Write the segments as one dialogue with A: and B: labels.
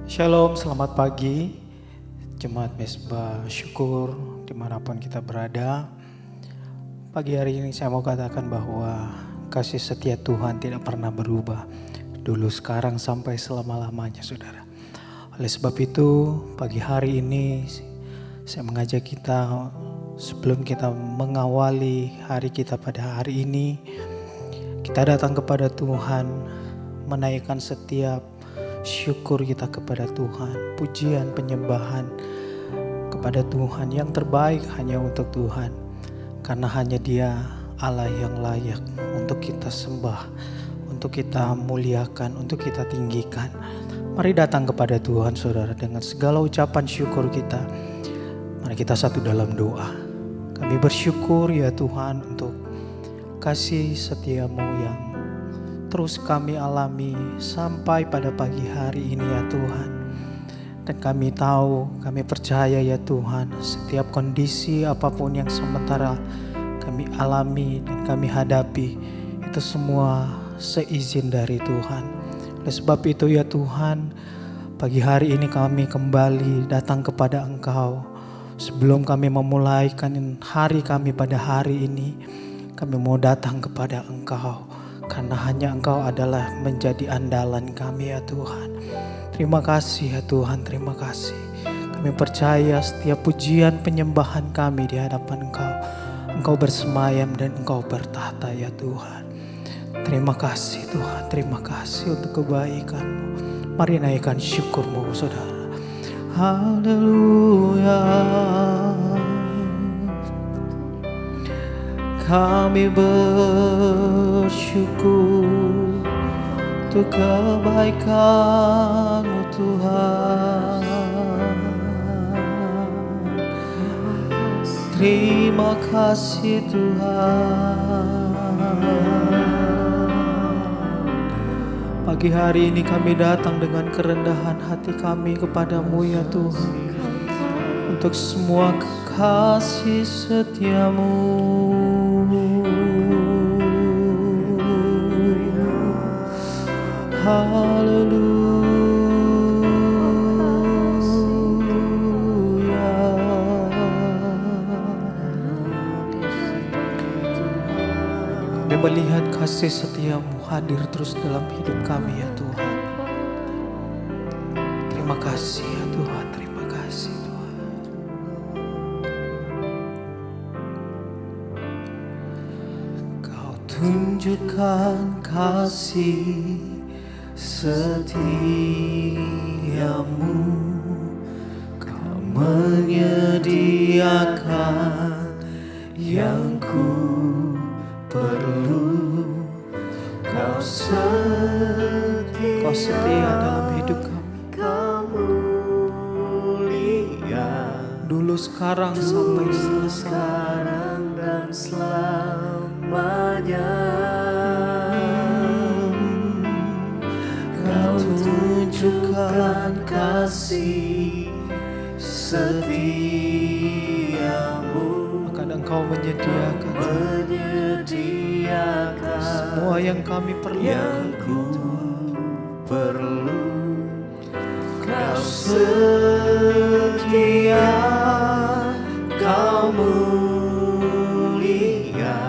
A: Shalom, selamat pagi Jemaat Mesbah Syukur dimanapun kita berada. Pagi hari ini saya mau katakan bahwa kasih setia Tuhan tidak pernah berubah, dulu, sekarang, sampai selama-lamanya, saudara. Oleh sebab itu pagi hari ini saya mengajak kita, sebelum kita mengawali hari kita pada hari ini, kita datang kepada Tuhan, menaikkan setiap syukur kita kepada Tuhan, pujian, penyembahan kepada Tuhan. Yang terbaik hanya untuk Tuhan, karena hanya Dia Allah yang layak untuk kita sembah, untuk kita muliakan, untuk kita tinggikan. Mari datang kepada Tuhan, saudara, dengan segala ucapan syukur kita. Mari kita satu dalam doa. Kami bersyukur ya Tuhan untuk kasih setiamu yang terus kami alami sampai pada pagi hari ini ya Tuhan. Dan kami tahu, kami percaya ya Tuhan, setiap kondisi apapun yang sementara kami alami dan kami hadapi, itu semua seizin dari Tuhan. Oleh sebab itu ya Tuhan, pagi hari ini kami kembali datang kepada Engkau. Sebelum kami memulaikan hari kami pada hari ini, kami mau datang kepada Engkau. Karena hanya Engkau adalah menjadi andalan kami ya Tuhan. Terima kasih ya Tuhan, terima kasih. Kami percaya setiap pujian penyembahan kami di hadapan Engkau, Engkau bersemayam dan Engkau bertahta ya Tuhan. Terima kasih Tuhan, terima kasih untuk kebaikan-Mu. Mari naikkan syukur-Mu saudara. Haleluya. Kami bersyukur untuk kebaikan-Mu Tuhan. Terima kasih Tuhan. Pagi hari ini kami datang dengan kerendahan hati kami kepadamu ya Tuhan, untuk semua kasih setiamu. Haleluya. Kami melihat kasih setiamu hadir terus dalam hidup kami ya Tuhan. Terima kasih ya Tuhan, terima kasih Tuhan. Kau tunjukkan kasih setiamu, Kau menyediakan yang ku perlu. Kau setia dalam hidup kami. Kau mulia dulu, sekarang, sampai sekarang dan selamanya. Kau tunjukkan kasih setiamu, akan Engkau menyediakan semua yang kami perlukan. Kau setia, Kau mulia,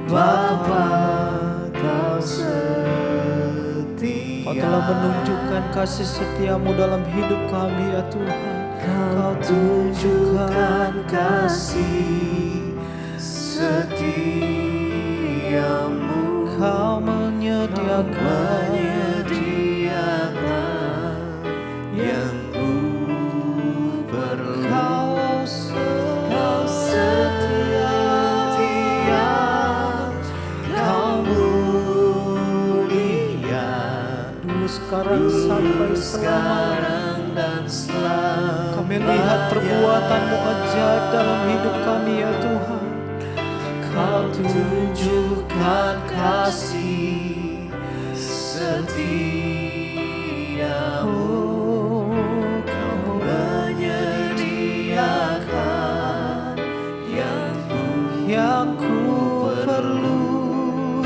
A: Bapa, Kau setia. Kau telah menunjukkan kasih setiamu dalam hidup kami ya Tuhan. Kau tunjukkan kasih setiamu, Kau menyediakan yang ku perlu. Kau setia, Kau mulia, dulu, sekarang, sampai selamanya. Kami lihat perbuatan-Mu ajaib dalam hidup kami ya Tuhan. Kau tunjukkan kasih setiamu, Kau menyediakan yang ku perlu.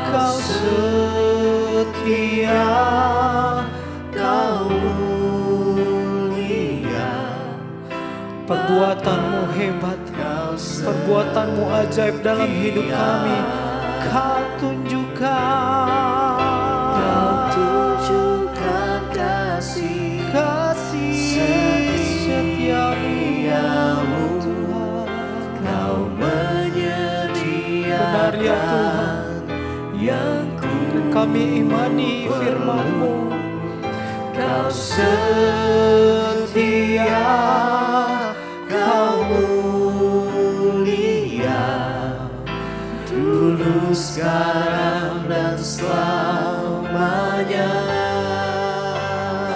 A: Kau setia, Kau Perbuatan-Mu hebat, perbuatan-Mu ajaib dalam hidup kami. Kau tunjukkan kasih setiamu Tuhan.
B: Kau menyediakan
A: Benar ya Tuhan,
B: yang ku
A: dan kami imani firman-Mu.
B: Kau setia, Kau mulia, dulu sekarang dan selamanya.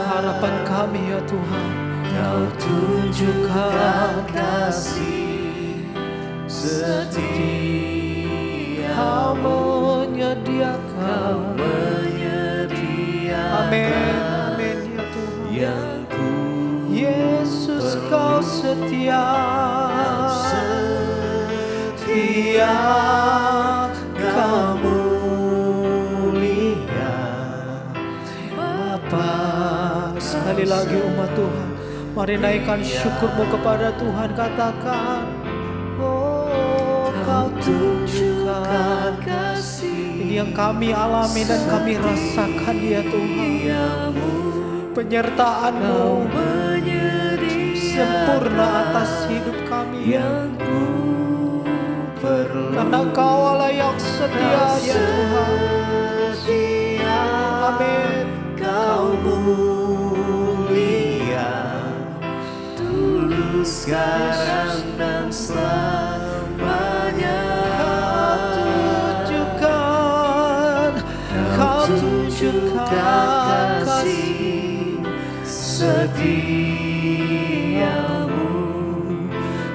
A: Harapan kami ya Tuhan,
B: Kau tunjukkan kasih setia,
A: Kau menyediakan. Amin, amin ya Tuhan.
B: yang ku
A: Yesus Kau setia,
B: Kau mulia, Bapa.
A: sekali lagi umat Tuhan, mari naikkan syukur-Mu kepada Tuhan. Katakan, oh Kau tunjukkan
B: kasih
A: ini yang kami alami dan kami rasakan ya Tuhan. Penyertaan-Mu sempurna atas hidup kami
B: yang ku perlu.
A: karena Kau Allah yang setia ya Tuhan. Amin.
B: Kau mulia, dulu sekarang dan selamanya.
A: Kau tunjukkan kasih
B: setiamu,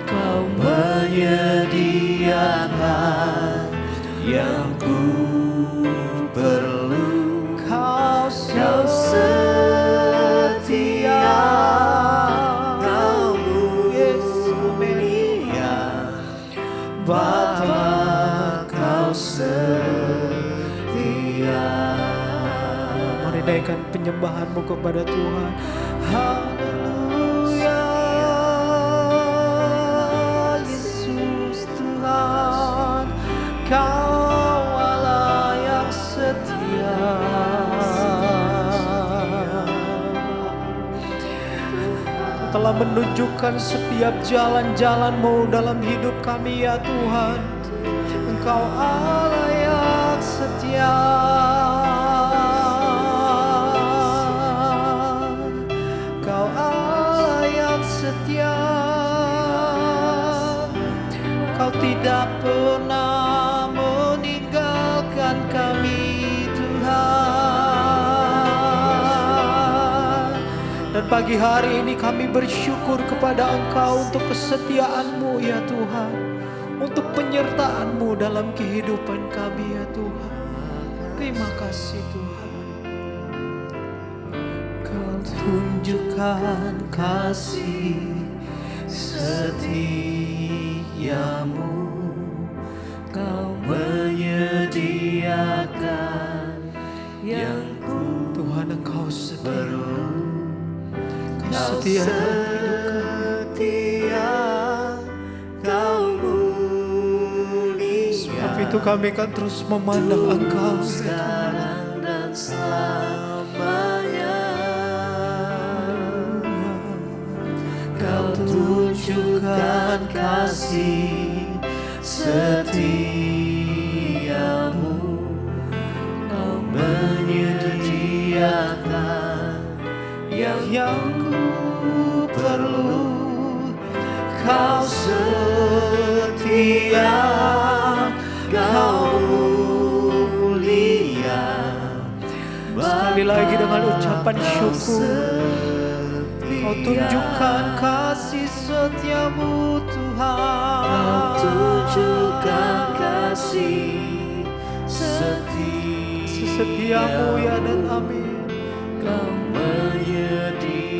B: Kau menyediakan yang ku perlu.
A: Kau
B: Kau setia, Kau mulia, Bapa. Kau setia.
A: Mari naikkan penyembahan-Mu kepada Tuhan. Haleluya, Yesus Tuhan, Kau Allah yang setia. Kau telah menunjukkan setiap jalan-jalan-Mu dalam hidup kami ya Tuhan. Engkau Allah yang setia. Kau Allah yang setia. Kau tidak pernah meninggalkan kami Tuhan. Dan pagi hari ini kami bersyukur kepada Engkau untuk kesetiaan-Mu ya Tuhan, untuk penyertaan-Mu dalam kehidupan kami ya Tuhan. Terima kasih Tuhan. Kau tunjukkan kasih
B: setiamu, Kau menyediakan yang ku
A: Tuhan. Engkau setia,
B: perlu.
A: Kau
B: Kau
A: setia dalam hidup kami.
B: setia, Kau mulia,
A: Sebab itu kami akan terus memandang Engkau ya Tuhan.
B: sekarang dan selamanya. Kau tunjukkan kasih setiamu, Kau menyediakan yang ku perlu. Kau setia, Kau mulia.
A: Sekali lagi dengan ucapan syukur, Kau tunjukkan kasih setiamu Tuhan.
B: Kau tunjukkan kasih
A: Setiamu ya dan amin.
B: Kau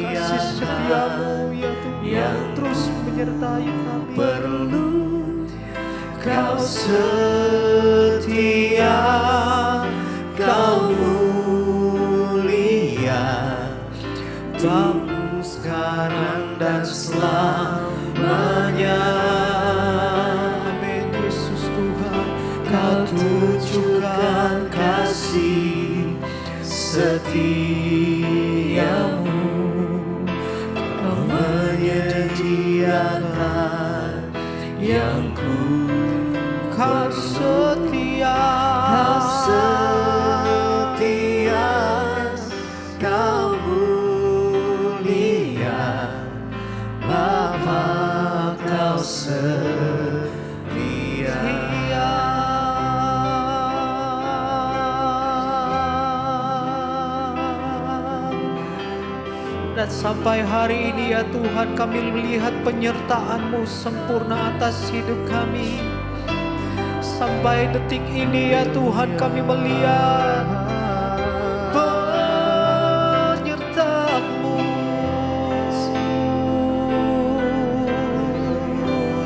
A: Kasih setiamu ya Tuhan yang terus menyertai kami.
B: perlu. Kau setia, Kau mulia, dulu sekarang dan selamanya. setiamu, Kau menyediakan yang ku.
A: Kau setia,
B: Kau setia, Kau mulia, Bapa, Kau setia.
A: Dan sampai hari ini ya Tuhan, kami melihat penyertaan-Mu sempurna atas hidup kami. Sampai detik ini ya Tuhan, kami melihat penyertaan-Mu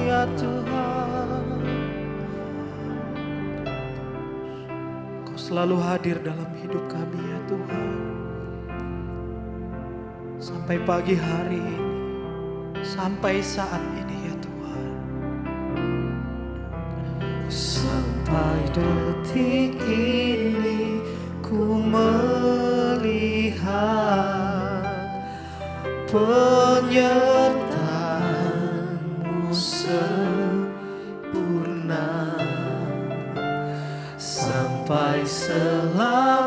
A: ya Tuhan. Kau selalu hadir dalam hidup kami ya Tuhan. Sampai pagi hari ini, sampai saat ini ya Tuhan.
B: Sampai detik ini ku melihat penyertaan-Mu sempurna. Sampai selamanya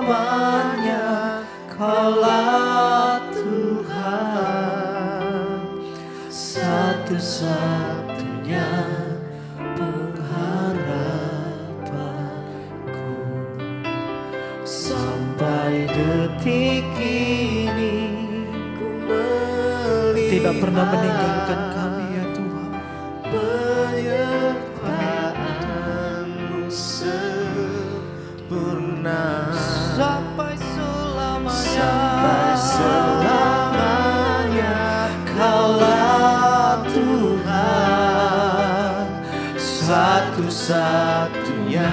B: Kaulah Tuhan, satu-satunya pengharapanku. Sampai detik ini ku melihat
A: Tidak pernah meninggalkan kami ya Tuhan.
B: penyertaan-Mu sempurna.
A: Sampai selamanya,
B: Sampai selamanya Kaulah Tuhan, satu-satunya.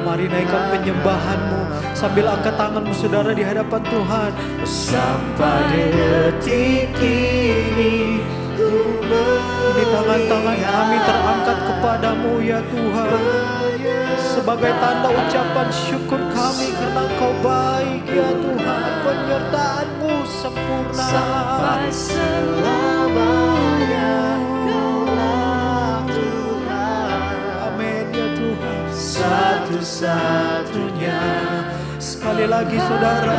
A: mari naikkan penyembahan-Mu sambil angkat tangan-Mu saudara di hadapan Tuhan.
B: Sampai detik ini ku
A: Ini tangan-tangan kami terangkat kepadamu ya Tuhan, sebagai tanda ucapan syukur kami karena Engkau baik ya Tuhan. Penyertaan-Mu sempurna.
B: Sampai selamanya Kaulah Tuhan,
A: Amin ya Tuhan.
B: satu-satunya.
A: Sekali lagi saudara,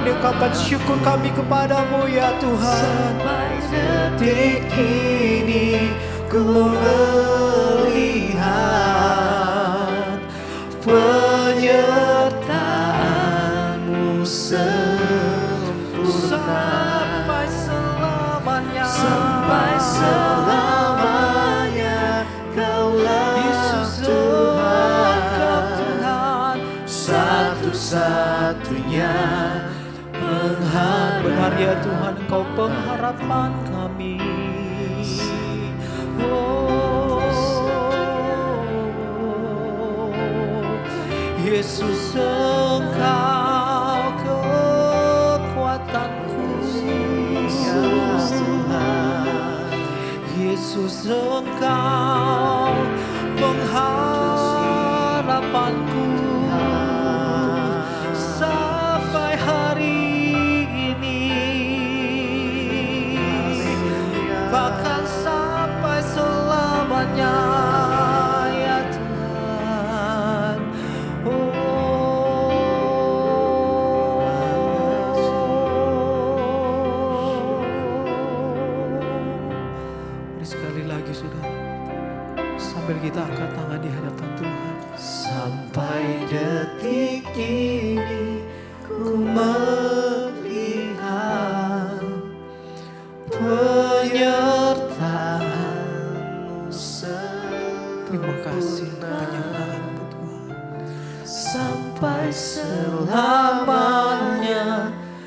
A: ini ungkapan syukur kami kepadamu ya Tuhan.
B: Sampai detik ini ku melihat penyertaan-Mu sempurna.
A: Sampai selamanya,
B: Sampai selamanya Kaulah
A: Yesus
B: Tuhan,
A: Tuhan.
B: satu-satunya pengharapan.
A: Benar ya Tuhan, Engkau pengharapan kami. Oh, Yesus Engkau kekuatanku.
B: Yesus Tuhan,
A: Yesus Engkau pengharapanku. Sampai hari ini, bahkan sampai selamanya ya Tuhan. Mari sekali lagi saudara, sambil kita angkat tangan di hadapan Tuhan.
B: sampai detik ini ku melihat penyertaan-Mu
A: Terima kasih untuk
B: sempurna.
A: penyertaan-Mu Tuhan.
B: Sampai selamanya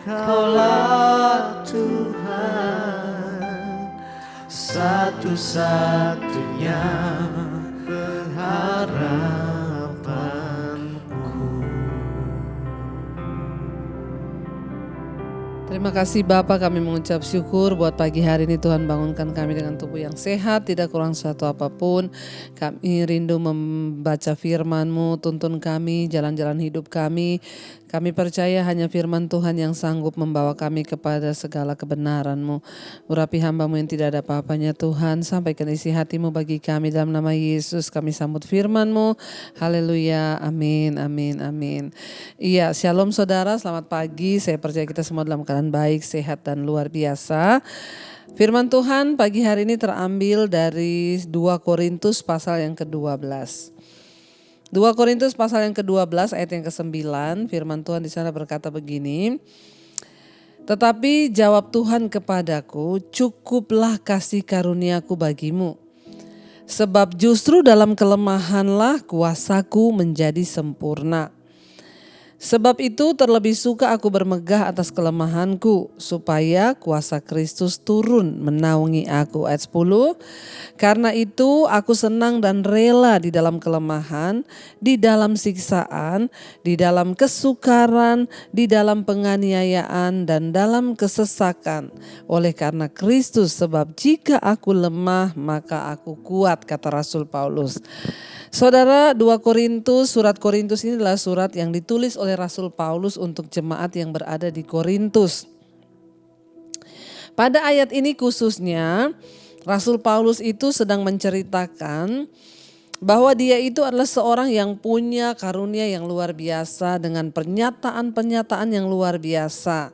B: Kaulah Tuhan, satu-satunya pengharapanku.
C: Terima kasih Bapak, kami mengucap syukur buat pagi hari ini Tuhan bangunkan kami dengan tubuh yang sehat, tidak kurang suatu apapun. Kami rindu membaca firman-Mu, tuntun kami, jalan-jalan hidup kami. Kami percaya hanya firman Tuhan yang sanggup membawa kami kepada segala kebenaran-Mu. Urapi hamba-Mu yang tidak ada apa-apanya Tuhan, sampaikan isi hati-Mu bagi kami dalam nama Yesus. Kami sambut firman-Mu. Haleluya, amin, amin, amin. Iya, shalom saudara, selamat pagi. Saya percaya kita semua dalam keadaan baik, sehat dan luar biasa. Firman Tuhan pagi hari ini terambil dari 2 Korintus pasal yang ke-12. 2 Korintus pasal yang ke-12 ayat yang ke-9, firman Tuhan di sana berkata begini. Tetapi jawab Tuhan kepadaku, cukuplah kasih karuniaku bagimu. Sebab justru dalam kelemahanlah kuasaku menjadi sempurna. Sebab itu terlebih suka aku bermegah atas kelemahanku, supaya kuasa Kristus turun menaungi aku. Ayat 10, karena itu aku senang dan rela di dalam kelemahan, di dalam siksaan, di dalam kesukaran, di dalam penganiayaan, dan dalam kesesakan. Oleh karena Kristus, sebab jika aku lemah, maka aku kuat, kata Rasul Paulus. Saudara, 2 Korintus, surat Korintus ini adalah surat yang ditulis oleh Rasul Paulus untuk jemaat yang berada di Korintus. Pada ayat ini khususnya, Rasul Paulus itu sedang menceritakan bahwa dia itu adalah seorang yang punya karunia yang luar biasa dengan pernyataan-pernyataan yang luar biasa.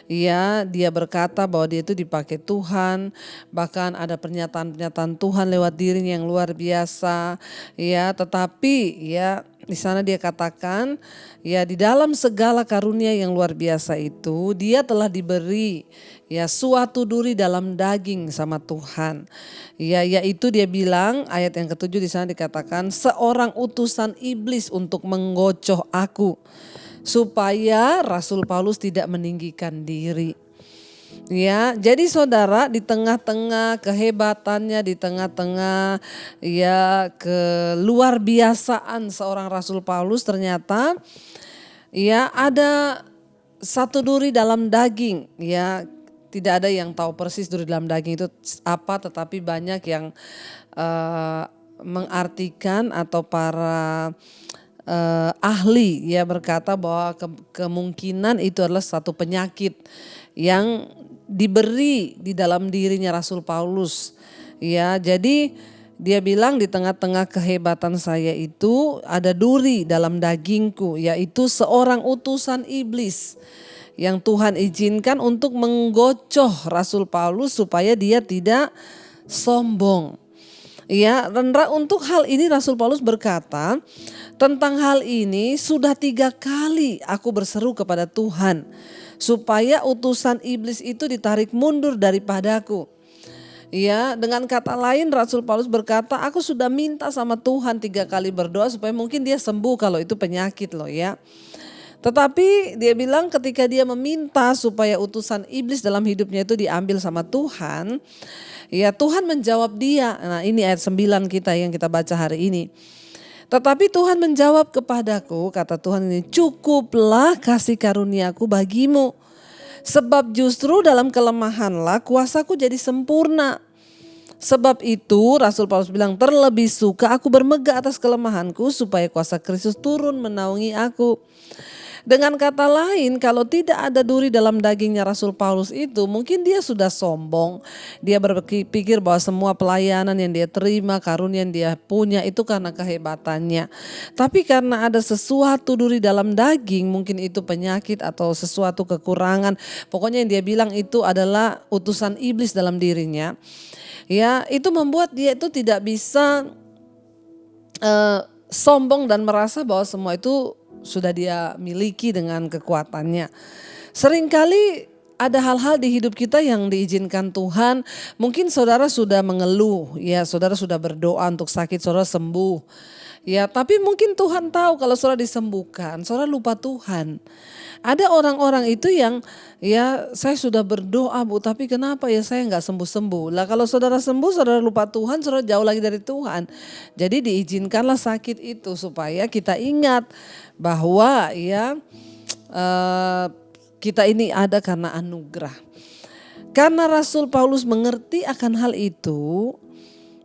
C: Ya, dia berkata bahwa dia itu dipakai Tuhan, bahkan ada pernyataan-pernyataan Tuhan lewat dirinya yang luar biasa. Ya, tetapi ya di sana dia katakan, ya di dalam segala karunia yang luar biasa itu, dia telah diberi ya suatu duri dalam daging sama Tuhan. Ya, yaitu dia bilang ayat yang ke-7 di sana dikatakan seorang utusan iblis untuk menggocoh aku supaya Rasul Paulus tidak meninggikan diri. Ya, jadi saudara, di tengah-tengah kehebatannya, di tengah-tengah ya keluar biasaan seorang Rasul Paulus, ternyata ya ada satu duri dalam daging. Ya, tidak ada yang tahu persis duri dalam daging itu apa, tetapi banyak yang mengartikan atau para ahli ya berkata bahwa kemungkinan itu adalah satu penyakit yang diberi di dalam dirinya Rasul Paulus. Ya, jadi dia bilang di tengah-tengah kehebatan saya itu ada duri dalam dagingku, yaitu seorang utusan iblis yang Tuhan izinkan untuk menggocoh Rasul Paulus supaya dia tidak sombong. Ya, dan untuk hal ini Rasul Paulus berkata, tentang hal ini sudah 3 kali aku berseru kepada Tuhan supaya utusan iblis itu ditarik mundur daripadaku. Ya, dengan kata lain Rasul Paulus berkata, aku sudah minta sama Tuhan 3 kali berdoa supaya mungkin dia sembuh kalau itu penyakit loh ya. Tetapi dia bilang ketika dia meminta supaya utusan iblis dalam hidupnya itu diambil sama Tuhan, ya Tuhan menjawab dia. Nah, ini ayat 9 kita yang kita baca hari ini. Tetapi Tuhan menjawab kepadaku, kata Tuhan ini, cukuplah kasih karuniaku bagimu. Sebab justru dalam kelemahanlah kuasaku jadi sempurna. Sebab itu Rasul Paulus bilang, terlebih suka aku bermegah atas kelemahanku supaya kuasa Kristus turun menaungi aku. Dengan kata lain, kalau tidak ada duri dalam dagingnya Rasul Paulus itu, mungkin dia sudah sombong. Dia berpikir bahwa semua pelayanan yang dia terima, karunia yang dia punya itu karena kehebatannya. Tapi karena ada sesuatu duri dalam daging, mungkin itu penyakit atau sesuatu kekurangan. Pokoknya yang dia bilang itu adalah utusan iblis dalam dirinya. Ya, itu membuat dia itu tidak bisa sombong dan merasa bahwa semua itu sudah dia miliki dengan kekuatannya. Seringkali ada hal-hal di hidup kita yang diizinkan Tuhan. Mungkin saudara sudah mengeluh, ya saudara sudah berdoa untuk sakit saudara sembuh. Ya, tapi mungkin Tuhan tahu kalau saudara disembuhkan, saudara lupa Tuhan. Ada orang-orang itu yang ya saya sudah berdoa Bu, tapi kenapa ya saya nggak sembuh-sembuh. Lah kalau saudara sembuh, saudara lupa Tuhan, saudara jauh lagi dari Tuhan. Jadi diizinkanlah sakit itu supaya kita ingat bahwa ya kita ini ada karena anugerah. Karena Rasul Paulus mengerti akan hal itu,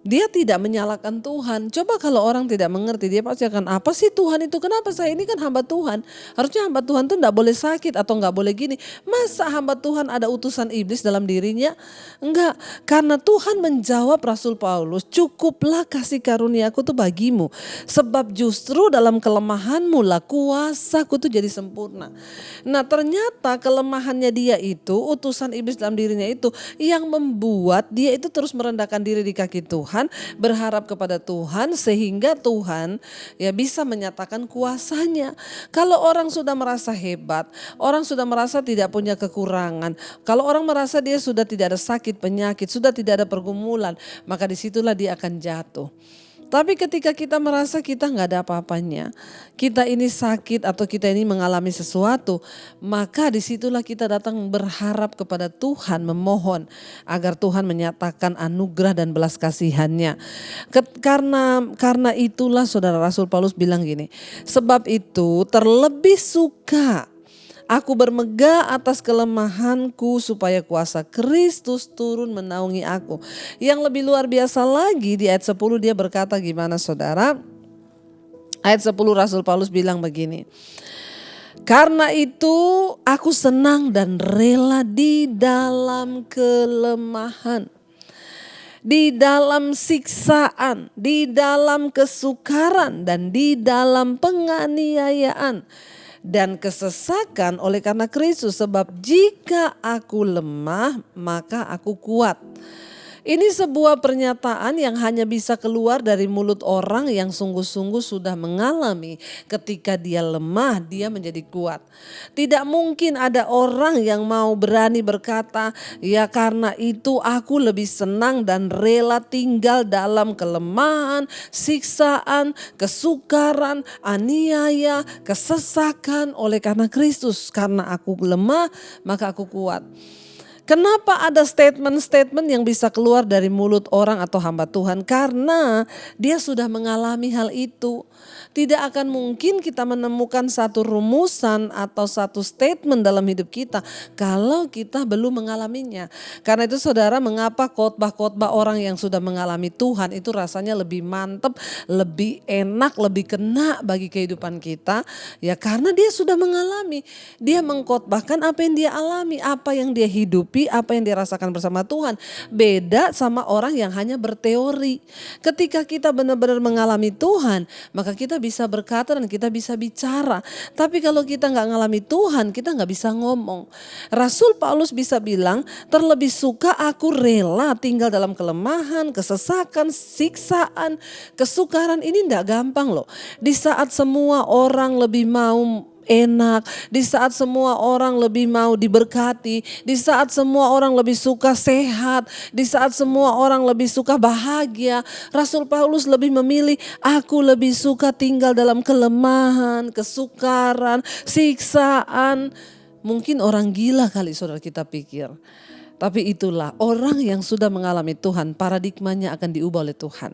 C: Dia tidak menyalahkan Tuhan. Coba kalau orang tidak mengerti, dia pasti akan, apa sih Tuhan itu? Kenapa saya ini kan hamba Tuhan? Harusnya hamba Tuhan tuh enggak boleh sakit atau enggak boleh gini. Masa hamba Tuhan ada utusan iblis dalam dirinya? Enggak. Karena Tuhan menjawab Rasul Paulus, cukuplah kasih karuniaku tuh bagimu. Sebab justru dalam kelemahanmu lah kuasaku tuh jadi sempurna. Nah ternyata kelemahannya dia itu, utusan iblis dalam dirinya itu yang membuat dia itu terus merendahkan diri di kaki Tuhan, berharap kepada Tuhan sehingga Tuhan ya bisa menyatakan kuasanya. Kalau orang sudah merasa hebat, orang sudah merasa tidak punya kekurangan, kalau orang merasa dia sudah tidak ada sakit penyakit, sudah tidak ada pergumulan, maka disitulah dia akan jatuh. Tapi ketika kita merasa kita nggak ada apa-apanya, kita ini sakit atau kita ini mengalami sesuatu, maka disitulah kita datang berharap kepada Tuhan, memohon agar Tuhan menyatakan anugerah dan belas kasihannya. Karena itulah saudara Rasul Paulus bilang gini, sebab itu terlebih suka aku bermegah atas kelemahanku supaya kuasa Kristus turun menaungi aku. Yang lebih luar biasa lagi di ayat 10 dia berkata gimana saudara? Ayat 10 Rasul Paulus bilang begini. Karena itu aku senang dan rela di dalam kelemahan, di dalam siksaan, di dalam kesukaran dan di dalam penganiayaan dan kesesakan oleh karena Kristus, sebab jika aku lemah maka aku kuat. Ini sebuah pernyataan yang hanya bisa keluar dari mulut orang yang sungguh-sungguh sudah mengalami ketika dia lemah dia menjadi kuat. Tidak mungkin ada orang yang mau berani berkata, ya karena itu aku lebih senang dan rela tinggal dalam kelemahan, siksaan, kesukaran, aniaya, kesesakan oleh karena Kristus. Karena aku lemah maka aku kuat. Kenapa ada statement-statement yang bisa keluar dari mulut orang atau hamba Tuhan? Karena dia sudah mengalami hal itu. Tidak akan mungkin kita menemukan satu rumusan atau satu statement dalam hidup kita kalau kita belum mengalaminya. Karena itu saudara, mengapa khotbah-khotbah orang yang sudah mengalami Tuhan itu rasanya lebih mantap, lebih enak, lebih kena bagi kehidupan kita? Ya karena dia sudah mengalami. Dia mengkhotbahkan apa yang dia alami, apa yang dia hidupi, apa yang dia rasakan bersama Tuhan. Beda sama orang yang hanya berteori. Ketika kita benar-benar mengalami Tuhan, maka kita bisa berkata dan kita bisa bicara. Tapi kalau kita nggak ngalami Tuhan, kita nggak bisa ngomong. Rasul Paulus bisa bilang, terlebih suka aku rela tinggal dalam kelemahan, kesesakan, siksaan, kesukaran. Ini nggak gampang loh. Di saat semua orang lebih mau enak, di saat semua orang lebih mau diberkati, di saat semua orang lebih suka sehat, di saat semua orang lebih suka bahagia, Rasul Paulus lebih memilih, aku lebih suka tinggal dalam kelemahan, kesukaran, siksaan. Mungkin orang gila kali saudara kita pikir. Tapi itulah orang yang sudah mengalami Tuhan, paradigmanya akan diubah oleh Tuhan.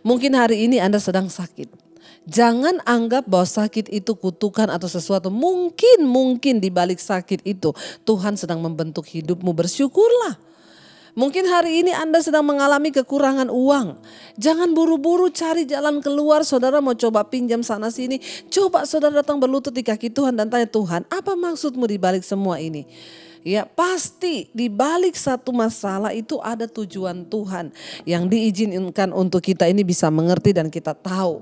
C: Mungkin hari ini Anda sedang sakit. Jangan anggap bahwa sakit itu kutukan atau sesuatu. Mungkin di balik sakit itu Tuhan sedang membentuk hidupmu. Bersyukurlah. Mungkin hari ini Anda sedang mengalami kekurangan uang. Jangan buru-buru cari jalan keluar. Saudara mau coba pinjam sana sini. Coba saudara datang berlutut di kaki Tuhan dan tanya, Tuhan, apa maksudmu di balik semua ini? Ya pasti di balik satu masalah itu ada tujuan Tuhan yang diizinkan untuk kita ini bisa mengerti dan kita tahu.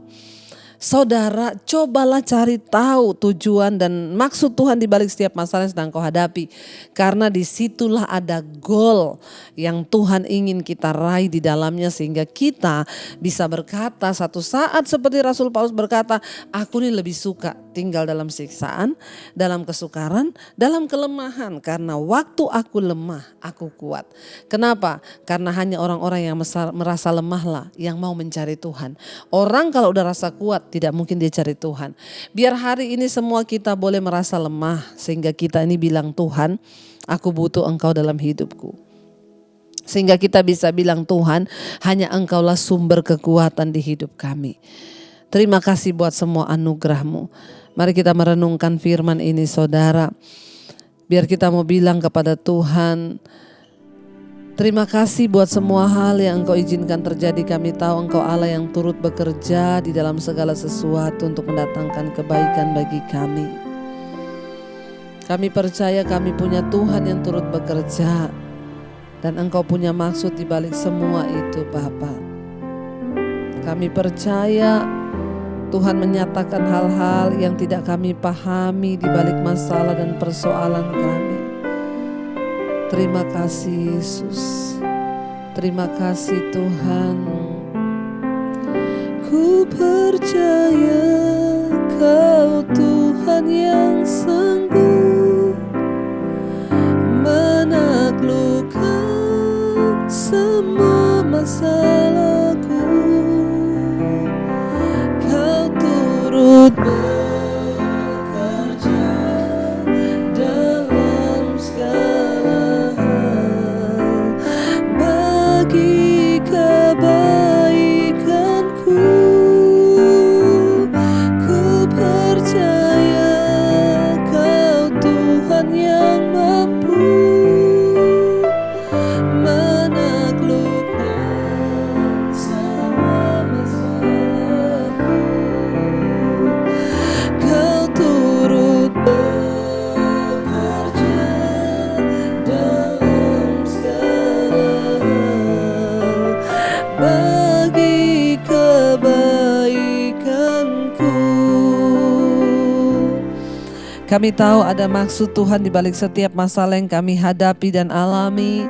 C: Saudara, cobalah cari tahu tujuan dan maksud Tuhan di balik setiap masalah yang sedang kau hadapi. Karena disitulah ada goal yang Tuhan ingin kita raih di dalamnya sehingga kita bisa berkata satu saat seperti Rasul Paulus berkata, aku ini lebih suka tinggal dalam siksaan, dalam kesukaran, dalam kelemahan. Karena waktu aku lemah, aku kuat. Kenapa? Karena hanya orang-orang yang merasa lemahlah yang mau mencari Tuhan. Orang kalau udah rasa kuat, tidak mungkin dia cari Tuhan. Biar hari ini semua kita boleh merasa lemah sehingga kita ini bilang, Tuhan, aku butuh Engkau dalam hidupku. Sehingga kita bisa bilang, Tuhan, hanya Engkaulah sumber kekuatan di hidup kami. Terima kasih buat semua anugerah-Mu. Mari kita merenungkan firman ini saudara. Biar kita mau bilang kepada Tuhan, Terima kasih buat semua hal yang Engkau izinkan terjadi. Kami tahu Engkau Allah yang turut bekerja di dalam segala sesuatu untuk mendatangkan kebaikan bagi kami. Kami percaya kami punya Tuhan yang turut bekerja, dan Engkau punya maksud di balik semua itu, Bapa. Kami percaya Tuhan menyatakan hal-hal yang tidak kami pahami di balik masalah dan persoalan kami. Terima kasih Yesus. Terima kasih Tuhan. Ku percaya Kau Tuhan yang sanggup menaklukkan semua masalahku. Kau turut bekerja dalam segala hal bagi kebaikanku. Ku percaya Kau Tuhan yang mampu menaklukkan semua masalahku. Kau turut bekerja dalam segala hal bagi kebaikanku. Kami tahu ada maksud Tuhan di balik setiap masalah yang kami hadapi dan alami.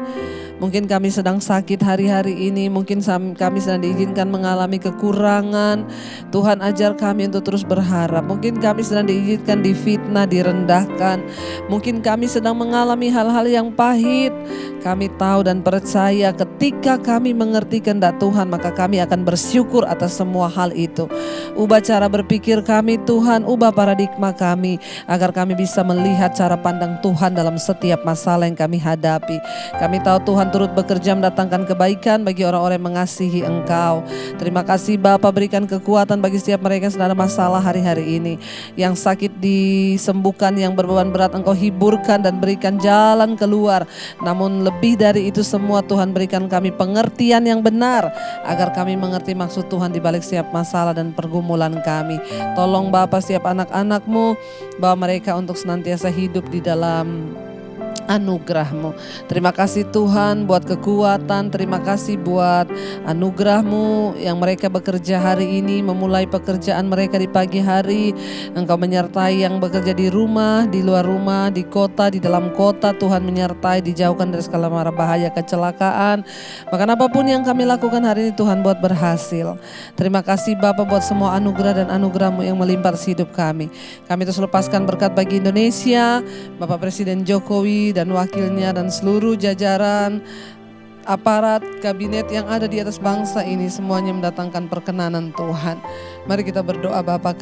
C: Mungkin kami sedang sakit hari-hari ini, mungkin kami sedang diizinkan mengalami kekurangan. Tuhan ajar kami untuk terus berharap. Mungkin kami sedang diizinkan difitnah, direndahkan. Mungkin kami sedang mengalami hal-hal yang pahit. Kami tahu dan percaya ketika kami mengerti kehendak Tuhan, maka kami akan bersyukur atas semua hal itu. Ubah cara berpikir kami Tuhan, ubah paradigma kami, agar kami bisa melihat cara pandang Tuhan dalam setiap masalah yang kami hadapi. Kami tahu Tuhan turut bekerja mendatangkan kebaikan bagi orang-orang yang mengasihi Engkau. Terima kasih Bapa, berikan kekuatan bagi setiap mereka yang sedang ada masalah hari-hari ini. Yang sakit disembuhkan, yang berbeban berat Engkau hiburkan dan berikan jalan keluar. Namun lebih dari itu semua Tuhan, berikan kami pengertian yang benar agar kami mengerti maksud Tuhan di balik setiap masalah dan pergumulan kami. Tolong Bapa setiap anak-anak-Mu, bawa mereka untuk senantiasa hidup di dalam anugerah-Mu. Terima kasih Tuhan buat kekuatan, terima kasih buat anugerah-Mu yang mereka bekerja hari ini, memulai pekerjaan mereka di pagi hari. Engkau menyertai yang bekerja di rumah, di luar rumah, di kota, di dalam kota. Tuhan menyertai, dijauhkan dari segala mara bahaya, kecelakaan. Bahkan apapun yang kami lakukan hari ini Tuhan buat berhasil. Terima kasih Bapa buat semua anugerah dan anugerah-Mu yang melimpah atas hidup kami. Kami terus lepaskan berkat bagi Indonesia, Bapak Presiden Jokowi dan wakilnya dan seluruh jajaran aparat kabinet yang ada di atas bangsa ini, semuanya mendatangkan perkenanan Tuhan. Mari kita berdoa. Bapa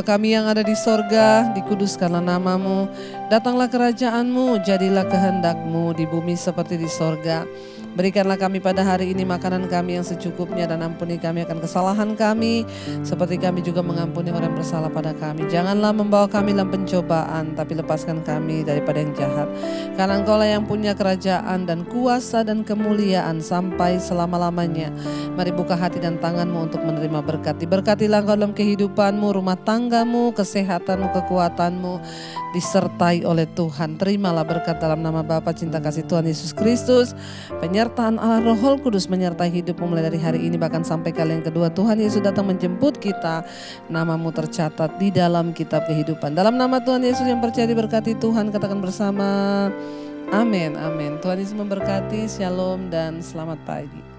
C: kami yang ada di sorga, dikuduskanlah nama-Mu, datanglah kerajaan-Mu, jadilah kehendak-Mu di bumi seperti di sorga. Berikanlah kami pada hari ini makanan kami yang secukupnya, dan ampuni kami akan kesalahan kami seperti kami juga mengampuni orang yang bersalah pada kami. Janganlah membawa kami dalam pencobaan, tapi lepaskan kami daripada yang jahat. Karena Engkau lah yang punya kerajaan dan kuasa dan kemuliaan sampai selama-lamanya. Mari buka hati dan tangan-Mu untuk menerima berkat. Diberkatilah Engkau dalam kehidupan-Mu, rumah tangga-Mu, kesehatan-Mu, kekuatan-Mu disertai oleh Tuhan. Terimalah berkat dalam nama Bapa, cinta kasih Tuhan Yesus Kristus, penyertaan Allah Roh Kudus menyertai hidupmu mulai dari hari ini bahkan sampai kali yang kedua Tuhan Yesus datang menjemput kita. Nama-Mu tercatat di dalam kitab kehidupan. Dalam nama Tuhan Yesus yang percaya diberkati Tuhan, katakan bersama, amin, amin. Tuhan Yesus memberkati, shalom dan selamat pagi.